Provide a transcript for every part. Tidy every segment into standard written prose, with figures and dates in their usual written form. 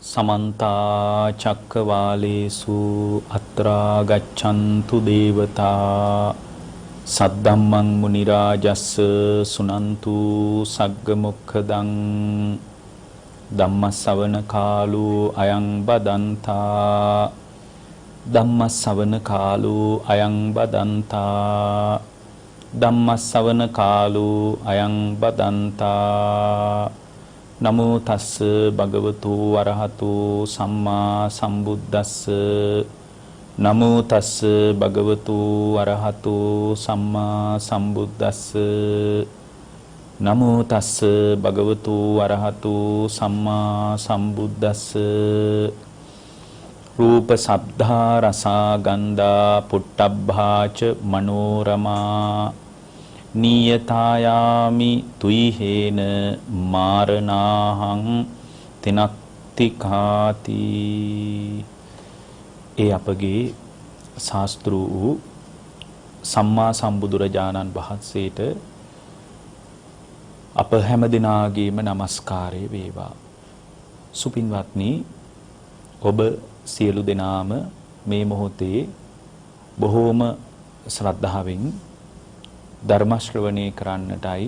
समन्ता चक्रवालेषु अत्रा गच्छन्तु देवता सद्धम्मं मुनिराजस्स सुनन्तु सग्गमुखदं ධම්මස්සවන කාලෝ අයං බදන්තා ධම්මස්සවන කාලෝ අයං බදන්තා ධම්මස්සවන කාලෝ අයං බදන්තා නමෝ තස්ස භගවතු වරහතු සම්මා සම්බුද්දස්ස නමෝ තස්ස භගවතු වරහතු සම්මා සම්බුද්දස්ස නමෝ තස්ස භගවතු වරහතු සම්මා සම්බුද්දස්ස රූප සබ්ධා රසා ගන්ධා පුට්ටබ්භාච මනෝරමා නීයතායාමි තුයිහේන මාරනාහං තිනක්තිකාති. ඒ අපගේ ශාස්ත්‍ර වූ සම්මා සම්බුදුරජාණන් වහන්සේට අප හැම දිනාගේම নমස්කාරය වේවා. සුපින්වත්නි, ඔබ සියලු දෙනාම මේ මොහොතේ බොහෝම ශ්‍රද්ධාවෙන් ධර්ම ශ්‍රවණය කරන්නටයි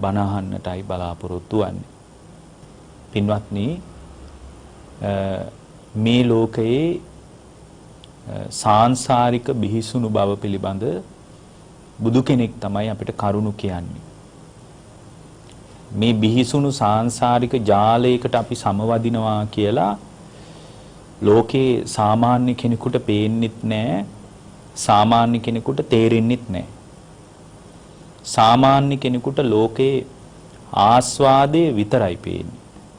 බණ අහන්නටයි බලාපොරොත්තු වෙන්නේ. පින්වත්නි, මේ ලෝකයේ සාංශාරික බිහිසුණු බව පිළිබඳ බුදු කෙනෙක් තමයි අපිට කරුණු කියන්නේ. මේ බිහිසුණු සාංශාරික ජාලයකට අපි සමවදිනවා කියලා ලෝකේ සාමාන්‍ය කෙනෙකුට පේන්නෙත් නැහැ, සාමාන්‍ය කෙනෙකුට තේරෙන්නෙත් නැහැ. සාමාන්‍ය කෙනෙකුට ලෝකේ ආස්වාදයේ විතරයි පේන්නේ.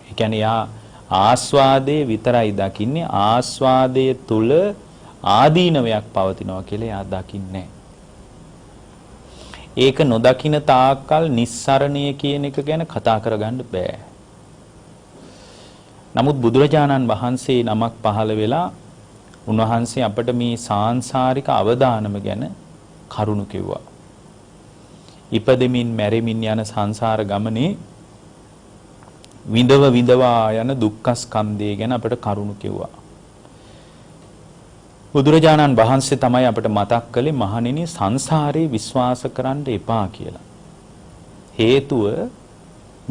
ඒ කියන්නේ යා ආස්වාදයේ විතරයි දකින්නේ. ආස්වාදයේ තුල ආදීනවයක් පවතිනවා කියලා යා දකින්නේ නැහැ. ඒක නොදකින තාක්කල් නිස්සරණය කියන එක ගැන කතා කරගන්න බෑ. නමුත් බුදුරජාණන් වහන්සේ නමක් පහළ වෙලා උන්වහන්සේ අපට මේ සාංශාරික අවදානම ගැන කරුණු කිව්වා. ඉපදෙමින් මැරෙමින් යන සංසාර ගමනේ විඳවා යන දුක්ඛ ස්කන්ධය ගැන අපට කරුණු කිව්වා. බුදුරජාණන් වහන්සේ තමයි අපට මතක් කළේ මහණෙනි සංසාරේ විශ්වාස කරන්න එපා කියලා. හේතුව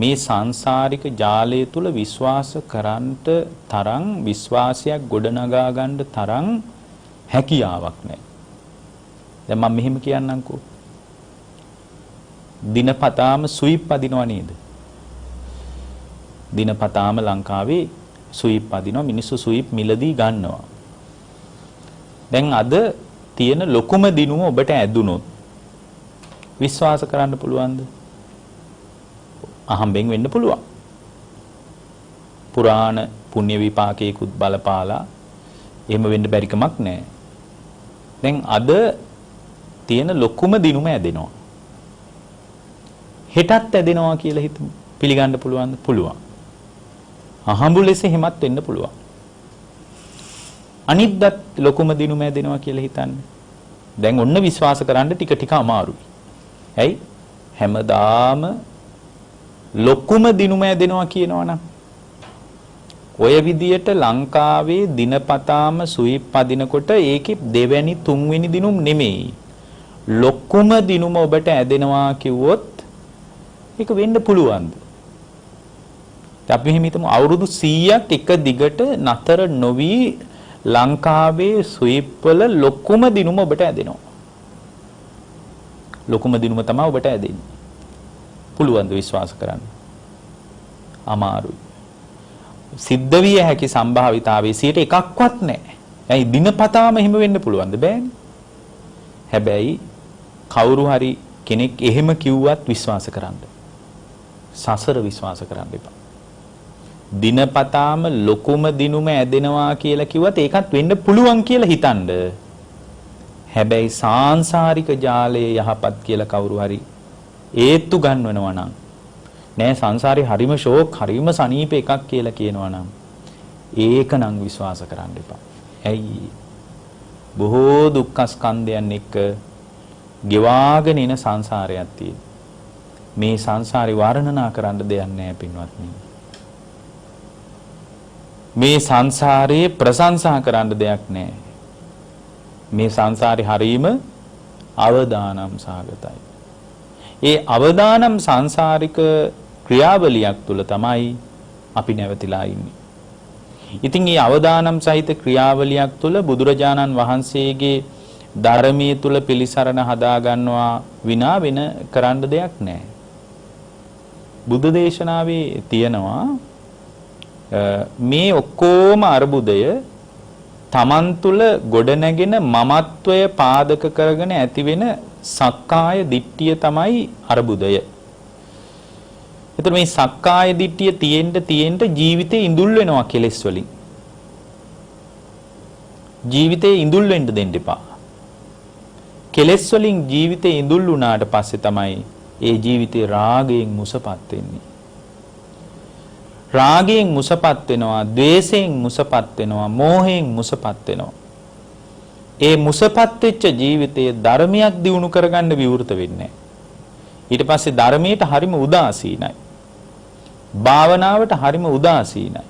මේ සංසාරික ජාලය තුල විශ්වාස කරන්නට තරම් විශ්වාසයක් ගොඩනගා ගන්න තරම් හැකියාවක් නැහැ. දැන් මම මෙහෙම කියන්නම්කෝ. දිනපතාම සුයිප් අදිනව නේද? දිනපතාම ලංකාවේ සුයිප් අදිනවා, මිනිස්සු සුයිප් මිලදී ගන්නවා. දැන් අද තියෙන ලොකුම දිනුම ඔබට ඇදුනොත් විශ්වාස කරන්න පුළුවන්ද? අහම්බෙන් වෙන්න පුළුවන්. පුරාණ පුණ්‍ය විපාකයකුත් බලපාලා එහෙම වෙන්න බැරි කමක් නැහැ. දැන් අද තියෙන ලොකුම දිනුම ඇදෙනවා. හෙටත් ඇදෙනවා කියලා හිතමු. පිළිගන්න පුළුවන්ද? පුළුවන්. අහඹු ලෙස එහෙමත් වෙන්න පුළුවන්. අනිද්දාත් ලොකුම දිනුම ඇදෙනවා කියලා හිතන්න. දැන් ඔන්න විශ්වාස කරන්න ටික ටික අමාරුයි. ඇයි? හැමදාම ලොකුම දිනුම ඇදෙනවා කියනවනම් ඔය විදියට ලංකාවේ දිනපතාම සුයිප් අදිනකොට ඒකේ දෙවැනි තුන්වෙනි දිනුම් නෙමෙයි. ලොකුම දිනුම ඔබට ඇදෙනවා කිව්වොත් ඒක වෙන්න පුළුවන්ද? අපි එහෙම හිතමු අවුරුදු 100ක් එක දිගට නතර නොවි ලංකාවේ සුයිප් වල ලොකුම දිනුම ඔබට ඇදෙනවා. ලොකුම දිනුම තමයි ඔබට ඇදෙන්නේ. පුළුවන්ද විශ්වාස කරන්න? අමාරුයි. සිද්ධ විය හැකි සම්භාවිතාවයේ 1%ක්වත් නැහැ. ඇයි දිනපතාම එහෙම වෙන්න පුළුවන්ද? බෑනේ. හැබැයි කවුරු හරි කෙනෙක් එහෙම කිව්වත් විශ්වාස කරන්න. සසර විශ්වාස කරන්න එපා. දිනපතාම ලොකුම දිනුම ඇදෙනවා කියලා කිව්වත් ඒකත් වෙන්න පුළුවන් කියලා හිතන්න. හැබැයි සාංශාරික ජාලයේ යහපත් කියලා කවුරු හරි ඒත්තු ගන්නවනවා නම් නෑ සංසාරේ හරිම ෂෝක් හරිම සනීප එකක් කියලා කියනවා නම් ඒක නම් විශ්වාස කරන්න එපා. ඇයි? බොහෝ දුක්ඛ ස්කන්ධයන් එක්ක ගෙවාගෙන එන සංසාරයක් තියෙන. මේ සංසාරේ වර්ණනා කරන්න දෙයක් නෑ පින්වත්නි. මේ සංසාරයේ ප්‍රශංසා කරන්න දෙයක් නැහැ. මේ සංසාරේ හරීම අවදානම් සාගතයි. ඒ අවදානම් සංසාරික ක්‍රියාවලියක් තුල තමයි අපි නැවතිලා ඉන්නේ. ඉතින් මේ අවදානම් සහිත ක්‍රියාවලියක් තුල බුදුරජාණන් වහන්සේගේ ධර්මයේ තුල පිළිසරණ හදා ගන්නවා විනා වෙන කරන්න දෙයක් නැහැ. බුද්ධ දේශනාවේ තියෙනවා මේ ඔක්කොම අර්බුදය තමන් තුළ ගොඩනැගෙන මමත්වය පාදක කරගෙන ඇති වෙන සක්කාය දිට්ඨිය තමයි අර්බුදය. එතකොට මේ සක්කාය දිට්ඨිය තියෙන්න ජීවිතේ ඉඳුල් වෙනවා කෙලෙස් වලින්. ජීවිතේ ඉඳුල් වෙන්න දෙන්න එපා. කෙලෙස් වලින් ජීවිතේ ඉඳුල් වුණාට පස්සේ තමයි ඒ ජීවිතේ රාගයෙන් මුසපත් වෙන්නේ. රාගයෙන් මුසපත් වෙනවා, ද්වේෂයෙන් මුසපත් වෙනවා, මෝහයෙන් මුසපත් වෙනවා. ඒ මුසපත් වෙච්ච ජීවිතයේ ධර්මයක් දියුණු කරගන්න විවෘත වෙන්නේ. ඊට පස්සේ ධර්මයට හරිම උදාසීනයි. භාවනාවට හරිම උදාසීනයි.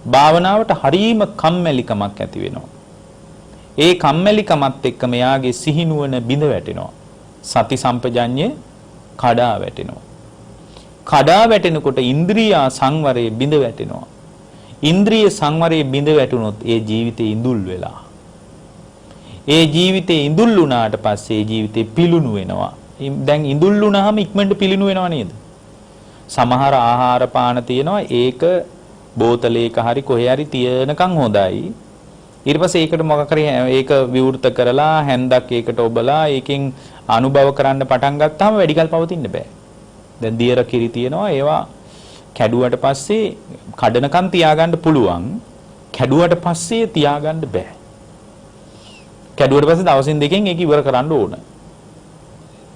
භාවනාවට හරීම කම්මැලිකමක් ඇති වෙනවා. ඒ කම්මැලිකමත් එක්ක මෙයාගේ සිහිනුවන බිඳ වැටෙනවා. සති සම්පජඤ්ඤය කඩා වැටෙනවා. කඩා වැටෙනකොට ඉන්ද්‍රිය සංවරයේ බිඳ වැටෙනවා. ඉන්ද්‍රිය සංවරයේ බිඳ වැටුනොත් ඒ ජීවිතේ ඉඳුල් වෙලා. ඒ ජීවිතේ ඉඳුල් වුණාට පස්සේ ඒ ජීවිතේ පිලුණු වෙනවා. දැන් ඉඳුල් වුණාම ඉක්මනට පිලුණු වෙනව නේද? සමහර ආහාර පාන තියෙනවා ඒක බෝතලයක හරි කොහේ හරි තියනකම් හොඳයි. ඊට පස්සේ ඒකට මොකක් හරි ඒක විවෘත කරලා හැන්දක් ඒකට ඔබලා ඒකෙන් අනුභව කරන්න පටන් ගත්තාම වැඩි කල පවතින්න බෑ. දැන් දියර කිරි තියෙනවා ඒවා කැඩුවට පස්සේ කඩනකම් තියාගන්න පුළුවන්. කැඩුවට පස්සේ තියාගන්න බෑ. කැඩුවට පස්සේ දවසින් දෙකෙන් ඒක ඉවර කරන්න ඕන.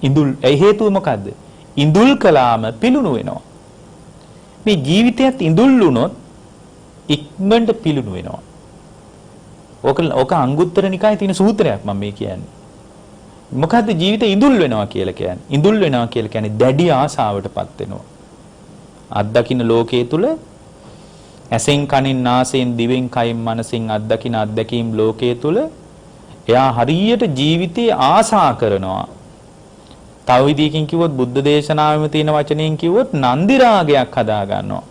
ඉඳුල් ඒ හේතුව මොකද්ද? ඉඳුල් කළාම පිලුණු වෙනවා. මේ ජීවිතයත් ඉඳුල් වුණොත් ඉක්මනට පිලුණු වෙනවා. ඕක අංගුත්තර නිකායේ තියෙන සූත්‍රයක් මම මේ කියන්නේ. මොකද්ද ජීවිතේ ඉඳුල් වෙනවා කියලා කියන්නේ? ඉඳුල් වෙනවා කියලා කියන්නේ දැඩි ආසාවටපත් වෙනවා. අත්දකින්න ලෝකයේ තුල ඇසෙන් කනෙන් නාසයෙන් දිවෙන් කයෙන් මනසෙන් අත්දකින්න අත්දැකීම් ලෝකයේ තුල එයා හරියට ජීවිතේ ආසා කරනවා. තව විදිහකින් කිව්වොත් බුද්ධ දේශනාවෙම තියෙන වචනයෙන් කිව්වොත් නන්දි රාගයක් හදා ගන්නවා.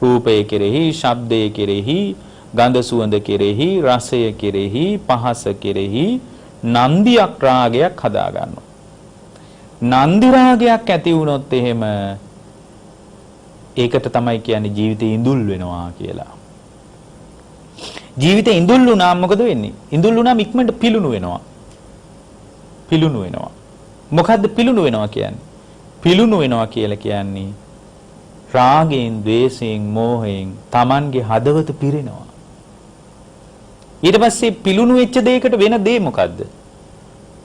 රූපය කෙරෙහි, ශබ්දය කෙරෙහි, ගන්ධ සුවඳ කෙරෙහි, රසය කෙරෙහි, පහස කෙරෙහි නන්දියක් රාගයක් හදා ගන්නවා. නන්දි රාගයක් ඇති වුණොත් එහෙම ඒකට තමයි කියන්නේ ජීවිතේ ඉඳුල් වෙනවා කියලා. ජීවිතේ ඉඳුල් වුණාම මොකද වෙන්නේ? ඉඳුල් වුණාම ඉක්මනට පිලුණු වෙනවා. පිලුණු වෙනවා. මොකද්ද පිලුණු වෙනවා කියන්නේ? පිලුණු වෙනවා කියලා කියන්නේ රාගයෙන්, ද්වේෂයෙන්, මෝහයෙන් Tamanගේ හදවත පිරෙනවා. ඊට පස්සේ පිලුණු වෙච්ච දෙයකට වෙන දේ මොකද්ද?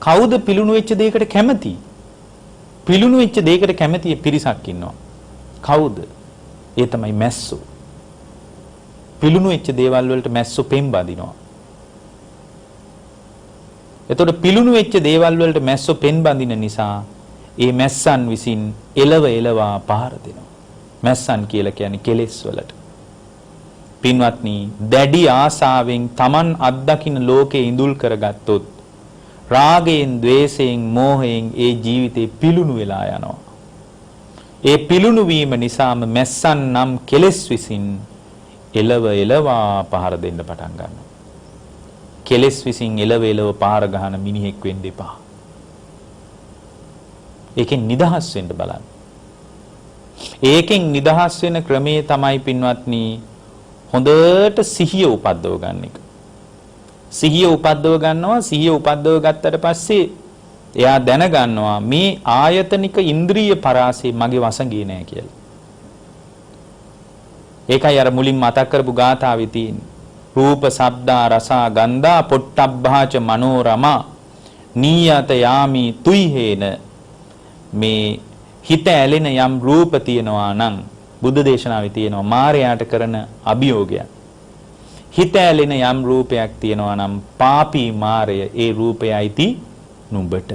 කවුද පිලුණු වෙච්ච දෙයකට කැමති? පිලුණු වෙච්ච දෙයකට කැමති පිරිසක් ඉන්නවා. කවුද? ඒ තමයි මැස්සෝ. පිලුණු වෙච්ච දේවල් වලට මැස්සෝ පෙම් බඳිනවා. එතකොට පිලුණු වෙච්ච දේවල් වලට මැස්සෝ පෙන් බඳින නිසා ඒ මැස්සන් විසින් එලවා පහර දෙනවා. මැස්සන් කියලා කියන්නේ කෙලෙස් වලට. පින්වත්නි, දැඩි ආසාවෙන් Taman අත්දකින්න ලෝකේ ඉඳුල් කරගත්තොත් රාගයෙන්, ද්වේෂයෙන්, මෝහයෙන් ඒ ජීවිතේ පිලුණු වෙලා යනවා. ඒ පිලුණු වීම නිසාම මැස්සන් නම් කෙලෙස් විසින් එලවා පහර දෙන්න පටන් ගන්නවා. කෙලෙස් විසින් එලව පාර ගහන මිනිහෙක් වෙන්න එපා. ඒකෙන් නිදහස් වෙන්න බලන්න. ඒකෙන් නිදහස් වෙන ක්‍රමයේ තමයි පින්වත්නි හොඳට සිහිය උපද්දව ගන්න එක. සිහිය උපද්දව ගන්නවා. සිහිය උපද්දව ගත්තට පස්සේ එයා දැනගන්නවා මේ ආයතනික ඉන්ද්‍රිය පරාසය මගේ වසඟේ නෑ කියලා. ඒකයි අර මුලින් මතක් කරපු ගාථාවේ තියෙන්නේ. රූප, ශබ්දා, රසා, ගන්ධා, පොට්ටබ්බාච මනෝරමා නීයත යාමි තුයිහේන. මේ හිත ඇලෙන යම් රූප තියෙනවා නම් බුද්ධ දේශනාවේ තියෙනවා මායයට කරන අභියෝගයක්. හිත ඇලෙන යම් රූපයක් තියෙනවා නම් පාපී මායය ඒ රූපයයිති නුඹට.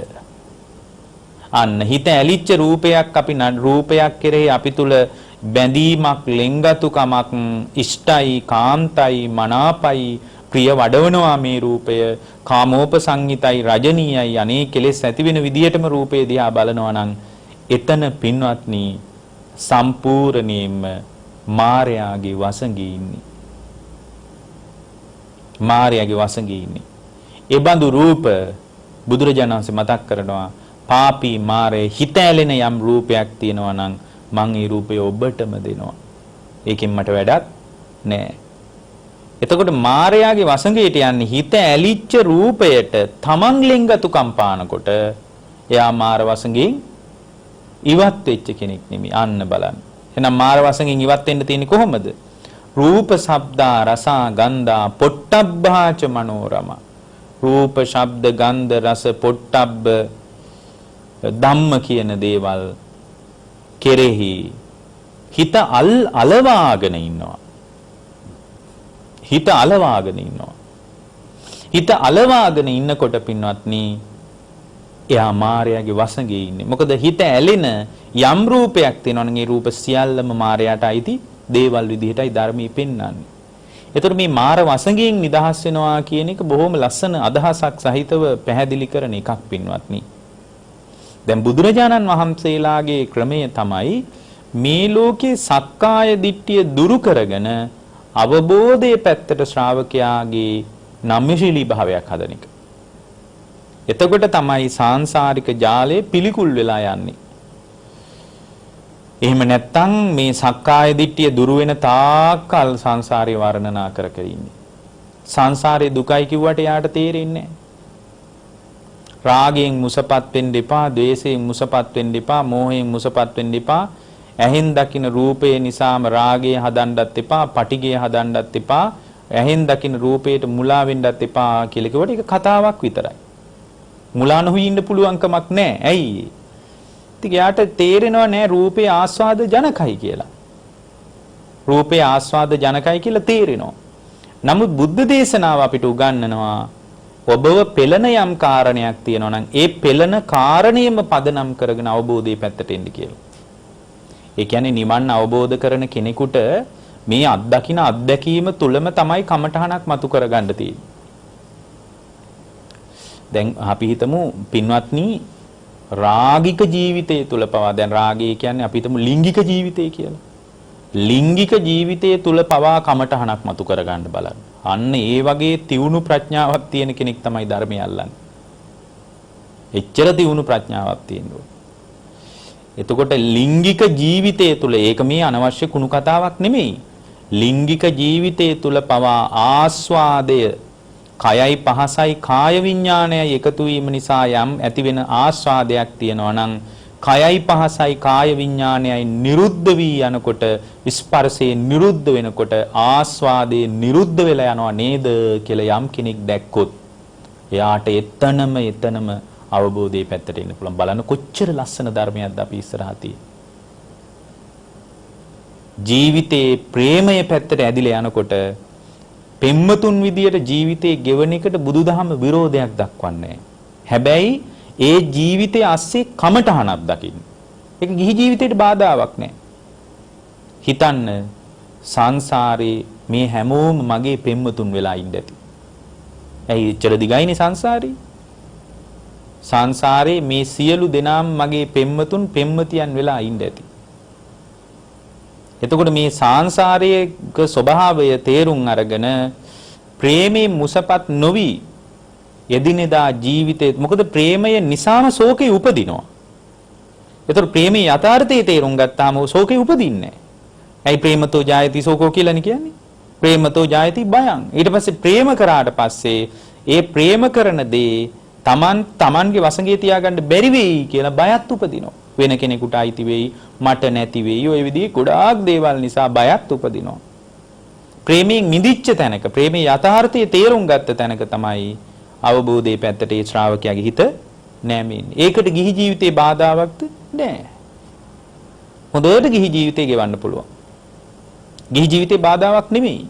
අන්න හිත ඇලිච්ච රූපයක් අපි රූපයක් කෙරෙහි අපි තුල බැඳීමක්, ලෙන්ගතුකමක්, ඉෂ්ටයි, කාන්තයි, මනාපයි, ප්‍රිය වඩවනවා මේ රූපය, කාමෝපසංහිතයි, රජනීයයි, අනේ කෙලෙස් ඇති වෙන විදියටම රූපේ දිහා බලනවා නම් එතන පින්වත්නි සම්පූර්ණයෙන්ම මායාගේ වසඟේ ඉන්නේ. මායාගේ වසඟේ ඉන්නේ. ඒ බඳු රූප බුදුරජාණන් වහන්සේ මතක් කරනවා පාපී මාරේ හිත ඇලෙන යම් රූපයක් තියෙනවා නම් මං ඒ රූපය ඔබටම දෙනවා. ඒකෙන් මට වැඩක් නෑ. එතකොට මායාගේ වසඟයට යන්නේ හිත ඇලිච්ච රූපයට තමන් ලෙන්ගතුකම් පානකොට එයා මාර වසඟෙන් ඉවත් වෙච්ච කෙනෙක් නෙමෙයි. අන්න බලන්න. එහෙනම් මාර වසඟෙන් ඉවත් වෙන්න තියෙන්නේ කොහොමද? රූප, ශබ්දා, රසා, ගන්ධා, පොට්ටබ්බාච මනෝරම. රූප, ශබ්ද, ගන්ධ, රස, පොට්ටබ්බ, ධම්ම කියන දේවල් කෙරෙහි හිත අලවාගෙන ඉන්නවා. හිත අලවාගෙන ඉන්නවා. හිත අලවාගෙන ඉන්නකොට පින්වත්නි එයා මායාවේ වසඟේ ඉන්නේ. මොකද හිත ඇලෙන යම් රූපයක් තියෙනවා නම් ඒ රූප සියල්ලම මායාට අයිති දේවල් විදිහටයි ධර්මයේ පෙන්වන්නේ. ඒතර මේ මාර වසඟයෙන් නිදහස් වෙනවා කියන එක බොහොම ලස්සන අදහසක් සහිතව පැහැදිලි කරන එකක් පින්වත්නි. දැන් බුදුරජාණන් වහන්සේලාගේ ක්‍රමය තමයි මේ ලෝකේ සක්කාය දිට්ඨිය දුරු කරගෙන අවබෝධයේ පැත්තට ශ්‍රාවකයාගේ නම්‍යශීලී භාවයක් හදන එක. එතකොට තමයි සාංශාරික ජාලය පිළිකුල් වෙලා යන්නේ. එහෙම නැත්නම් මේ සක්කාය දිට්ඨිය දුරු වෙන තාක්කල් සංසාරේ වර්ණනා කර කර ඉන්නේ. සංසාරේ දුකයි කිව්වට යාට තේරෙන්නේ නැහැ. රාගයෙන් මුසපත් වෙන්න එපා, ද්වේෂයෙන් මුසපත් වෙන්න එපා, මෝහයෙන් මුසපත් වෙන්න එපා. ඇහෙන් දකින රූපේ නිසාම රාගය හදන්නත් එපා, පටිගය හදන්නත් එපා, ඇහෙන් දකින රූපයට මුලා වෙන්නත් එපා කියලා කිව්වට ඒක කතාවක් විතරයි. මුලා නොවී ඉන්න පුළුවන්කමක් නැහැ. ඇයි? ඉතින් යාට තේරෙනව නෑ රූපේ ආස්වාද ජනකයි කියලා. රූපේ ආස්වාද ජනකයි කියලා තේරෙනවා. නමුත් බුද්ධ දේශනාව අපිට උගන්වනවා ඔබව පෙළන යම් කාරණයක් තියෙනවා නම් ඒ පෙළන කාරණේම පදනම් කරගෙන අවබෝධයේ පැත්තට එන්න කියලා. ඒ කියන්නේ නිවන් අවබෝධ කරන කෙනෙකුට මේ අත්දකින්න අත්දැකීම තුලම තමයි කමඨහනක් මතු කරගන්න තියෙන්නේ. දැන් අපි හිතමු පින්වත්නි රාගික ජීවිතය තුල පවා දැන් රාගය කියන්නේ අපි හිතමු ලිංගික ජීවිතය කියලා. ලිංගික ජීවිතය තුල පවා කමඨහනක් මතු කරගන්න බලන්න. අන්න ඒ වගේ තියුණු ප්‍රඥාවක් තියෙන කෙනෙක් තමයි ධර්මය අල්ලන්නේ. එච්චර තියුණු ප්‍රඥාවක් තියෙනවා. එතකොට ලිංගික ජීවිතය තුල ඒක මේ අනවශ්‍ය කුණු කතාවක් නෙමෙයි. ලිංගික ජීවිතය තුල පවා ආස්වාදය කයයි පහසයි කාය විඥානයයි එකතු වීම නිසා යම් ඇතිවෙන ආස්වාදයක් තියෙනවා නම් කයයි පහසයි කාය විඥානයයි නිරුද්ධ වී යනකොට ස්පර්ශේ නිරුද්ධ වෙනකොට ආස්වාදේ නිරුද්ධ වෙලා යනවා නේද කියලා යම් කෙනෙක් දැක්කොත් එයාට එතනම අවබෝධයේ පැත්තට එන්න පුළුවන්. බලන්න කොච්චර ලස්සන ධර්මයක්ද අපි ඉස්සරහා තියෙන්නේ. ජීවිතේ ප්‍රේමයේ පැත්තට ඇදිලා යනකොට පෙම්මතුන් විදියට ජීවිතේ ගෙවන එකට බුදුදහම විරෝධයක් දක්වන්නේ නැහැ. හැබැයි ඒ ජීවිතයේ ASCII කමඨහනක් දකින්න. ඒක ගිහි ජීවිතේට බාධාවක් නැහැ. හිතන්න සංසාරේ මේ හැමෝම මගේ පෙම්මතුන් වෙලා ඉන්න ඇති. ඇයි එච්චර දිගයිනේ සංසාරේ? සංසාරේ මේ සියලු දෙනාම මගේ පෙම්මතුන් පෙම්මතියන් වෙලා ඉන්න ඇති. එතකොට මේ සංසාරයේ ස්වභාවය තේරුම් අරගෙන ප්‍රේමේ මුසපත් නොවි එදිනෙදා ජීවිතේ මොකද ප්‍රේමය නිසාම ශෝකේ උපදිනවා. එතකොට ප්‍රේමේ යථාර්ථයේ තේරුම් ගත්තාම ශෝකේ උපදින්නේ නැහැ. ඇයි ප්‍රේමතෝ ජායති ශෝකෝ කියලානේ කියන්නේ? ප්‍රේමතෝ ජායති භයං. ඊට පස්සේ ප්‍රේම කරාට පස්සේ ඒ ප්‍රේම කරන දේ තමන්ගේ වසඟේ තියාගන්න බැරි වෙයි කියලා බයත් උපදිනවා. වෙන කෙනෙකුට අයිති වෙයි, මට නැති වෙයි. ඔය විදිහේ ගොඩාක් දේවල් නිසා බයත් උපදිනවා. ප්‍රේමයෙන් මිදිච්ච තැනක, ප්‍රේමයේ යථාර්ථයේ තේරුම් ගත්ත තැනක තමයි අවබෝධයේ පැත්තට ඒ ශ්‍රාවකයාගේ හිත නැමෙන්නේ. ඒකට ගිහි ජීවිතේ බාධාවක්ද නැහැ. හොඳට ගිහි ජීවිතේ ගෙවන්න පුළුවන්. ගිහි ජීවිතේ බාධාවක් නෙමෙයි.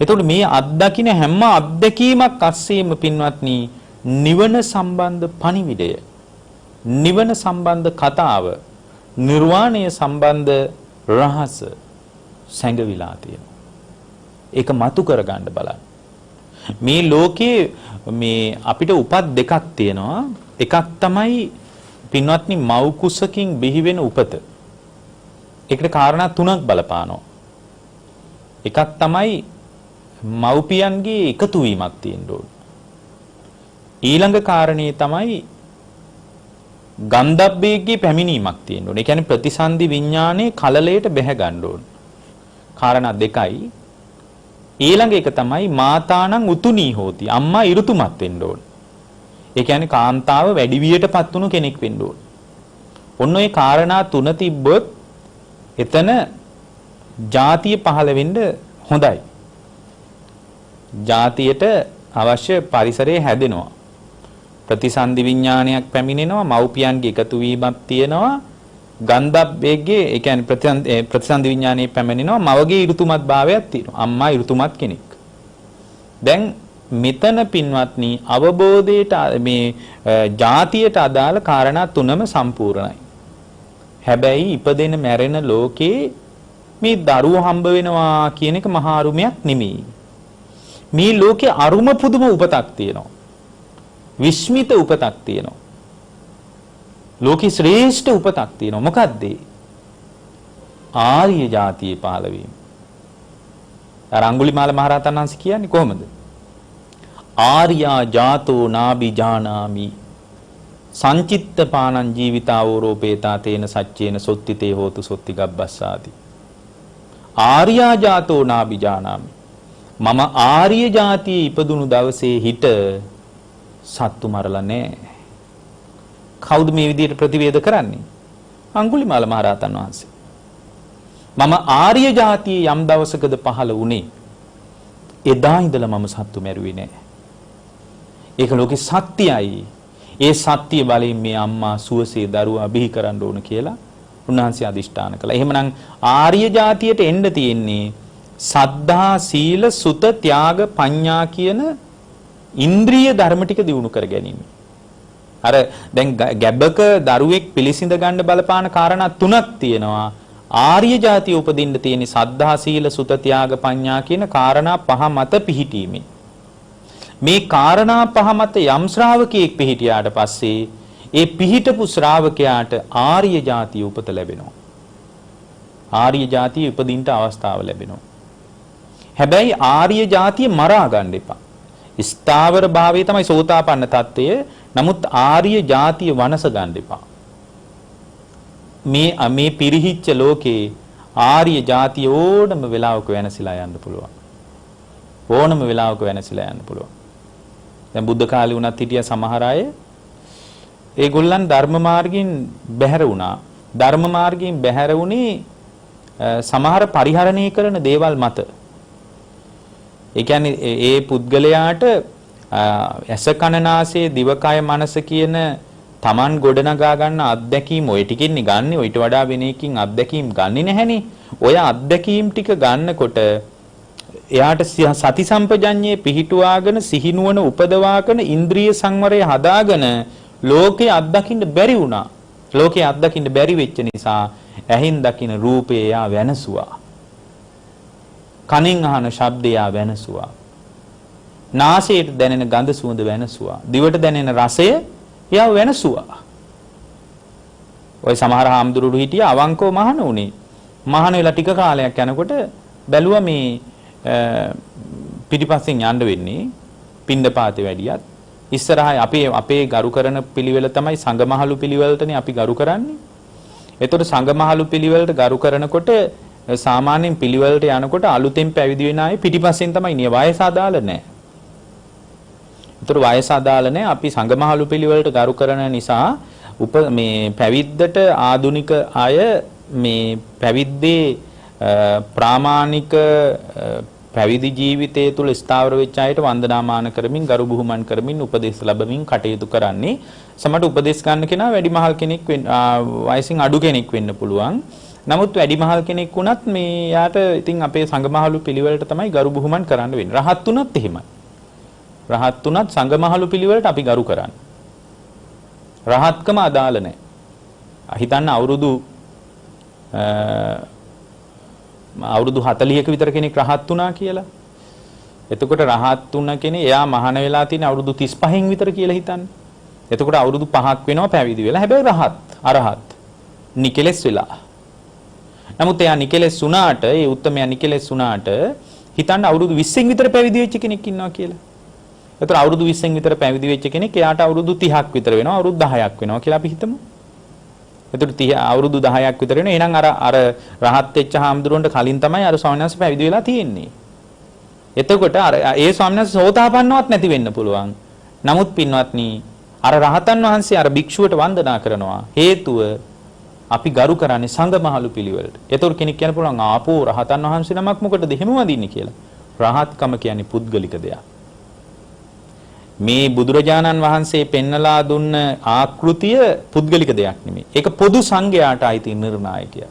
එතකොට මේ අත්දකින්න හැම අත්දැකීමක් අස්සෙම පින්වත්නි නිවන සම්බන්ධ පණිවිඩය, නිවන සම්බන්ධ කතාව, නිර්වාණය සම්බන්ධ රහස සැඟවිලා තියෙනවා. ඒක මතු කරගන්න බලන්න. මේ ලෝකේ මේ අපිට උපත් දෙකක් තියෙනවා. එකක් තමයි පින්වත්නි මව් කුසකින් බිහි වෙන උපත. ඒකට කාරණා තුනක් බලපානවා. එකක් තමයි මව්පියන්ගේ එකතු වීමක් තියෙන්න ඕන. ඊළඟ කාරණේ තමයි ගන්ධබ්බේගේ පැමිණීමක් තියෙන්න ඕන. ඒ කියන්නේ ප්‍රතිසන්දි විඥානයේ කලලයට බැහැ ගන්න ඕන. කාරණා දෙකයි. ඊළඟ එක තමයි මාතානං උතුණී හෝති. අම්මා ඍතුමත් වෙන්න ඕන. ඒ කියන්නේ කාන්තාව වැඩි වියටපත් වුණු කෙනෙක් වෙන්න ඕන. ඔන්න ඔය කාරණා තුන තිබ්බොත් එතන ජාතිය පහළ වෙන්න හොඳයි. ජාතියට අවශ්‍ය පරිසරය හැදෙනවා. ප්‍රතිසන්දි විඥානයක් පැමිණෙනවා, මව්පියන්ගේ එකතු වීමක් තියෙනවා, ගන්ධබ්බේගේ ඒ කියන්නේ ප්‍රතිසන්දි විඥානයේ පැමිණෙනවා, මවගේ ඍතුමත් භාවයක් තියෙනවා. අම්මා ඍතුමත් කෙනෙක්. දැන් මෙතන පින්වත්නි අවබෝධයට මේ ජාතියට අදාළ කාරණා තුනම සම්පූර්ණයි. හැබැයි ඉපදෙන මැරෙන ලෝකේ මේ දරුවෝ හම්බ වෙනවා කියන එක මහා අරුමයක් නෙමෙයි. මේ ලෝකේ අරුම පුදුම උපතක් තියෙනවා. විස්මිත උපතක් තියෙනවා. ලෝකේ ශ්‍රේෂ්ඨ උපතක් තියෙනවා. මොකද්ද? ආර්ය ජාතියේ පහළ වීම. අර අඟුලිමාල මහරහතන් වහන්සේ කියන්නේ කොහොමද? ආර්යා ජාතෝ නාබි ජානාමි සංචිත්ත පානං ජීවිතාවෝ රෝපේතා තේන සච්චේන සොත්තිතේ හෝතු සොත්ති ගබ්බස්සාති. ආර්යා ජාතෝ නාබි ජානාමි මම ආර්ය ජාතියේ ඉපදුණු දවසේ හිට සත්තු මරලා නැහැ. කවුද මේ විදිහට ප්‍රතිවේද කරන්නේ? අඟුලිමාල මහරහතන් වහන්සේ. මම ආර්ය ජාතියේ යම් දවසකද පහළ වුණේ එදා ඉඳලා මම සත්තු මැරුවේ නැහැ. ඒක ලෝකේ සත්‍යයි. ඒ සත්‍ය බලයෙන් මේ අම්මා සුවසේ දරුවා බිහි කරන්න ඕන කියලා උන්වහන්සේ අදිෂ්ඨාන කළා. එහෙමනම් ආර්ය ජාතියට එන්න තියෙන්නේ සද්ධා, සීල, සුත, ත්‍යාග, පඤ්ඤා කියන ඉන්ද්‍රිය ධර්ම ටික දියුණු කර ගැනීම. අර දැන් ගැබක දරුවෙක් පිළිසිඳ ගන්න බලපාන කාරණා තුනක් තියෙනවා. ආර්ය ජාතිය උපදින්න තියෙන සද්ධා, සීල, සුත, ත්‍යාග, පඤ්ඤා කියන කාරණා පහ මත පිහිටීමේ. මේ කාරණා පහ මත යම් ශ්‍රාවකයෙක් පිහිටියාට පස්සේ ඒ පිහිටපු ශ්‍රාවකයාට ආර්ය ජාතිය උපත ලැබෙනවා. ආර්ය ජාතිය උපදින්න අවස්ථාව ලැබෙනවා. හැබැයි ආර්ය ජාතිය මරා ගන්න එපා. ස්ථාවර භාවයේ තමයි සෝතාපන්න తত্ত্বය. නමුත් ආර්ය ජාතිය වනස ගන්න එපා. මේ පිරිහිච්ච ලෝකේ ආර්ය ජාතිය ඕනම වෙලාවක වෙනසිලා යන්න පුළුවන්. ඕනම වෙලාවක වෙනසිලා යන්න පුළුවන්. දැන් බුද්ධ කාලේ වුණත් හිටිය සමහර අය ඒගොල්ලන් ධර්ම මාර්ගයෙන් බැහැර වුණා. ධර්ම මාර්ගයෙන් බැහැර වුණේ සමහර පරිහරණය කරන දේවල් මත. ඒ කියන්නේ ඒ පුද්ගලයාට ඇස කන නාසය දිවකය මනස කියන Taman ගොඩනගා ගන්න අත්දැකීම් ඔය ටිකින්නේ ගන්න. ඔයිට වඩා වෙන එකකින් අත්දැකීම් ගන්නෙ නැහෙනේ. ඔය අත්දැකීම් ටික ගන්නකොට එයාට සති සම්පජඤ්ඤේ පිහිටුවාගෙන සිහිනුවන උපදවාගෙන ඉන්ද්‍රිය සංවරය හදාගෙන ලෝකේ අත්දකින්න බැරි වුණා. ලෝකේ අත්දකින්න බැරි වෙච්ච නිසා ඇහින් දකින රූපේ යා වෙනසුවා. කනින් අහන ශබ්දය යා වෙනසුවා. නාසයට දැනෙන ගඳ සුවඳ වෙනසුවා. දිවට දැනෙන රසය යා වෙනසුවා. ඔය සමහර හාමුදුරුවෝ හිටිය අවංකව මහාන උනේ. මහාන වෙලා ටික කාලයක් යනකොට බැලුවා මේ පිටිපස්සෙන් යන්න වෙන්නේ පින්ඩපාතේ වැඩියත් ඉස්සරහා අපේ ගරු කරන පිළිවෙල තමයි සංගමහලු පිළිවෙලටනේ අපි ගරු කරන්නේ. එතකොට සංගමහලු පිළිවෙලට ගරු කරනකොට සාමාන්‍යයෙන් පිළිවෙලට යනකොට අලුතෙන් පැවිදි වෙන අය පිටිපස්සෙන් තමයි නිය වයස අදාළ නැහැ. එතකොට වයස අදාළ නැහැ. අපි සංගමහලු පිළිවෙලට ගරු කරන නිසා මේ පැවිද්දට ආදුනික අය මේ පැවිද්දේ ප්‍රාමාණික පැවිදි ජීවිතය තුළ ස්ථාවර වෙච්ච අයට වන්දනාමාන කරමින් ගරු බුහුමන් කරමින් උපදෙස් ලැබමින් කටයුතු කරන්නේ. සමහර උපදෙස් ගන්න කෙනා වැඩිමහල් කෙනෙක් වයසින් අඩු කෙනෙක් වෙන්න පුළුවන්. නමුත් වැඩිමහල් කෙනෙක් වුණත් මේ යාට ඉතින් අපේ සංගමහලු පිළිවෙලට තමයි ගරු බුහුමන් කරන්න වෙන්නේ. රහත් උනත් එහෙමයි. රහත් උනත් සංගමහලු පිළිවෙලට අපි ගරු කරන්නේ. රහත්කම අදාළ නැහැ. හිතන්න අවුරුදු අවුරුදු 40ක විතර කෙනෙක් රහත් වුණා කියලා. එතකොට රහත් වුණ කෙනේ එයා මහාන වෙලා තියෙන අවුරුදු 35න් විතර කියලා හිතන්නේ. එතකොට අවුරුදු 5ක් වෙනවා පැවිදි වෙලා. හැබැයි අරහත් නිකලස් වෙලා. නමුත් එයා නිකලස් වුණාට, ඒ උත්තමයා නිකලස් වුණාට හිතන්න අවුරුදු 20න් විතර පැවිදි වෙච්ච කෙනෙක් ඉන්නවා කියලා. එතකොට අවුරුදු 20න් විතර පැවිදි වෙච්ච කෙනෙක් එයාට අවුරුදු 30ක් විතර වෙනවා, අවුරුදු 10ක් වෙනවා කියලා අපි හිතමු. එතකොට 30 අවුරුදු 10ක් විතර වෙනවා. එහෙනම් අර රහත් වෙච්ච හාමුදුරුවන්ට කලින් තමයි අර ස්වාමීන් වහන්සේ පැවිදි වෙලා තියෙන්නේ. එතකොට ඒ ස්වාමීන් වහන්සේ සෝතාපන්නවත් නැති වෙන්න පුළුවන්. නමුත් පින්වත්නි අර රහතන් වහන්සේ අර භික්ෂුවට වන්දනා කරනවා. හේතුව අපි ගරු කරන්නේ සංඝමහලු පිළිවෙලට. ඒතොර කෙනෙක් කියන්න පුළුවන් ආපෝ රහතන් වහන්සේ නමක් මොකටද එහෙම වදින්නේ කියලා. රහත්කම කියන්නේ පුද්ගලික දෙයක්. මේ බුදුරජාණන් වහන්සේ පෙන්නලා දුන්න ආකෘතිය පුද්ගලික දෙයක් නෙමෙයි. ඒක පොදු සංඝයාට අයිති නිර්ණායකයක්.